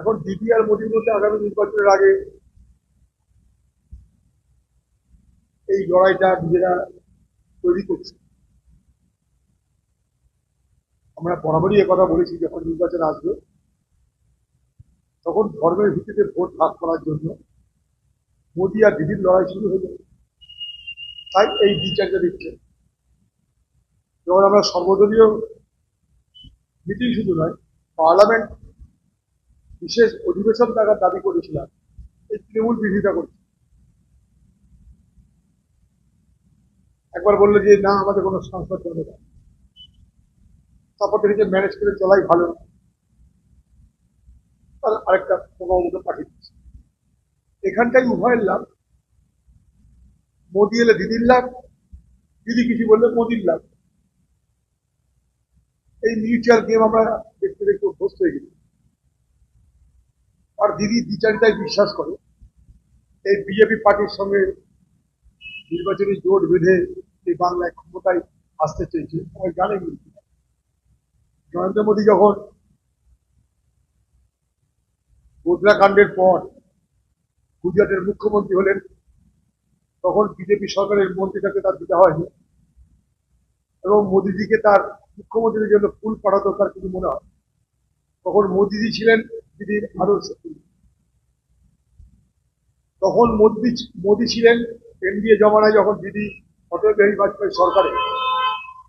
এখন দিদি আর মোদির মধ্যে আগামী নির্বাচনের আগে এই লড়াইটা নিজেরা তৈরি করছে। আমরা বরাবরই কথা বলেছি, যখন নির্বাচন আসবে তখন ধর্মের ভিত্তিতে ভোট ভাগ করার জন্য মোদি আর দিদির লড়াই শুরু হয়ে যাবে। তাই এই বিচারটা দিচ্ছে। যখন আমরা সর্বদলীয় মিটিং শুধু নয়, পার্লামেন্ট বিশেষ অধিবেশন থাকার দাবি করেছিলাম, এই তৃণমূল বিরোধিতা করছে। একবার বললো যে না, আমাদের কোনো সংসদ চলে না, তারপর থেকে ম্যানেজ করে চলাই ভালো, তার আরেকটা প্রভাবমতো পাঠিয়ে দিচ্ছে। এখানটাই উভয়ের লাভ। মোদি এলে দিদির লাভ, দিদি কিছু বললে মোদির লাভ। এই মিউচুয়াল গেম আমরা দেখতে দেখতে অভ্যস্ত হয়ে গেছি। আর দিদি দ্বিচারিতায় বিশ্বাস করে। এই বিজেপি পার্টির সঙ্গে নির্বাচনী জোট বেঁধে এই বাংলায় ক্ষমতায় আসতে চেয়েছে, সবাই জানে। কিন্তু নরেন্দ্র মোদী যখন গোধরা কাণ্ডের পর গুজরাটের মুখ্যমন্ত্রী হলেন, তখন বিজেপি সরকারের মন্ত্রীটাকে তার দিতে হয়নি, এবং মোদীজিকে তার মুখ্যমন্ত্রীর জন্য ফুল পাঠাতো তার কিছু মনে হয়। তখন মোদীজি ছিলেন দিদির আদর্শ। তখন মোদী ছিলেন এনডিএ জমানায়, যখন দিদি অটল বিহারী বাজপেয়ী সরকারে,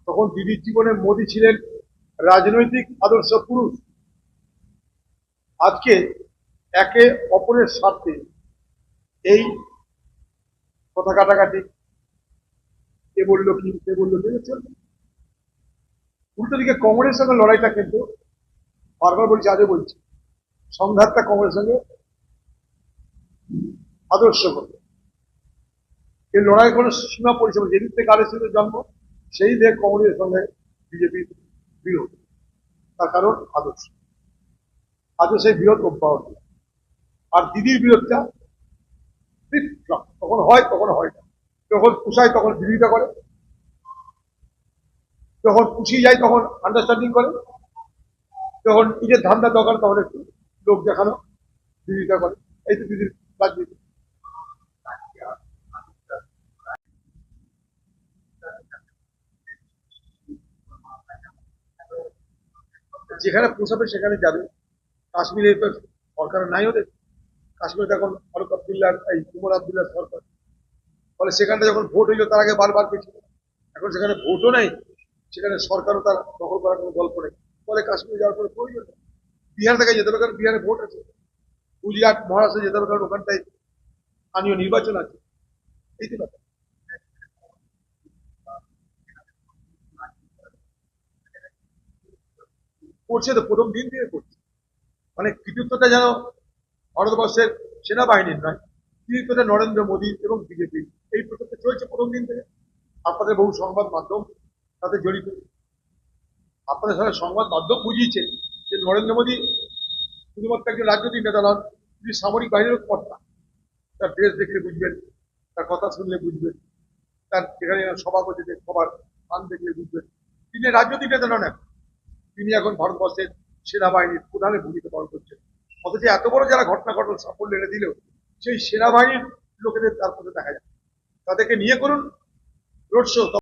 তখন দিদির জীবনে মোদী ছিলেন রাজনৈতিক আদর্শ পুরুষ। আজকে একে অপরের স্বার্থে এই কথা কাটাকাটি, কে বললো কি, কে বললো কি চলবে। উল্টো দিকে কংগ্রেসের সঙ্গে লড়াইটা কিন্তু বারবার বলছি, আজও বলছি, সংঘাতটা কংগ্রেসের সঙ্গে আদর্শ করবে। এই লড়াই কোনো সীমা পরিসীমা, যেদিন থেকে আরএসএসের জন্ম সেই দেখ কংগ্রেসের সঙ্গে বিজেপির বিরোধ। তার কারণ আদর্শ। আজও সেই বিরোধ অব্যাহত। আর দিদির বিরোধটা তখন হয়, তখন হয় না। যখন পুষায় তখন বিরোধিতা করে, যখন পুষিয়ে যায় তখন আন্ডারস্ট্যান্ডিং করে, যখন নিজের ধান্দা দরকার তখন একটু লোক দেখানো বিরোধিতা করে। এই তো দিদির রাজনীতি। যেখানে পোষাবে সেখানে যাবে। কাশ্মীরে তো সরকার নাই ওদের। কাশ্মীরে এখন ফারুক আবদুল্লাহ, এই উমর আবদুল্লাহ সরকার। ফলে সেখানটা যখন ভোট হইলো তার আগে বারবার পেয়েছিল। এখন সেখানে ভোটও নেই, সেখানে সরকারও তার দখল করার কোনো গল্প নেই। ফলে কাশ্মীরে যাওয়ার পরে প্রয়োজন নেই। বিহার থেকে যেতে হবে, কারণ বিহারে ভোট আছে। গুজরাট, মহারাষ্ট্রে যেতে হবে, কারণ ওখানটায় স্থানীয় নির্বাচন আছে। এই তো ব্যাপার। করছে তো, প্রথম দিন থেকে করছে। মানে কৃতিত্বটা যেন ভারতবর্ষের সেনাবাহিনীর নয়, কৃতিত্বটা নরেন্দ্র মোদী এবং বিজেপি। এই প্রচেষ্টা চলছে প্রথম দিন থেকে। আপনাদের বহু সংবাদ মাধ্যম তাতে জড়িত। আপনাদের সাথে সংবাদ মাধ্যম বুঝিয়েছে যে নরেন্দ্র মোদী শুধুমাত্র একজন রাজনৈতিক নেতা নন, তিনি সামরিক বাহিনীর কর্তা। তার ড্রেস দেখলে বুঝবেন, তার কথা শুনলে বুঝবেন, তার যেখানে সভা করছে যে সবার স্থান দেখলে বুঝবেন। তিনি রাজনৈতিক নেতা নন, তিনি এখন ভারতবর্ষের সেনাবাহিনীর প্রধানের ভূমিকা পালন করছেন। অথচ এত বড় যারা ঘটনা ঘটল, সাফল্য এনে দিলেও সেই সেনাবাহিনীর লোকেদের তার মধ্যে দেখা যায়। তাদেরকে নিয়ে করুন রোড শো।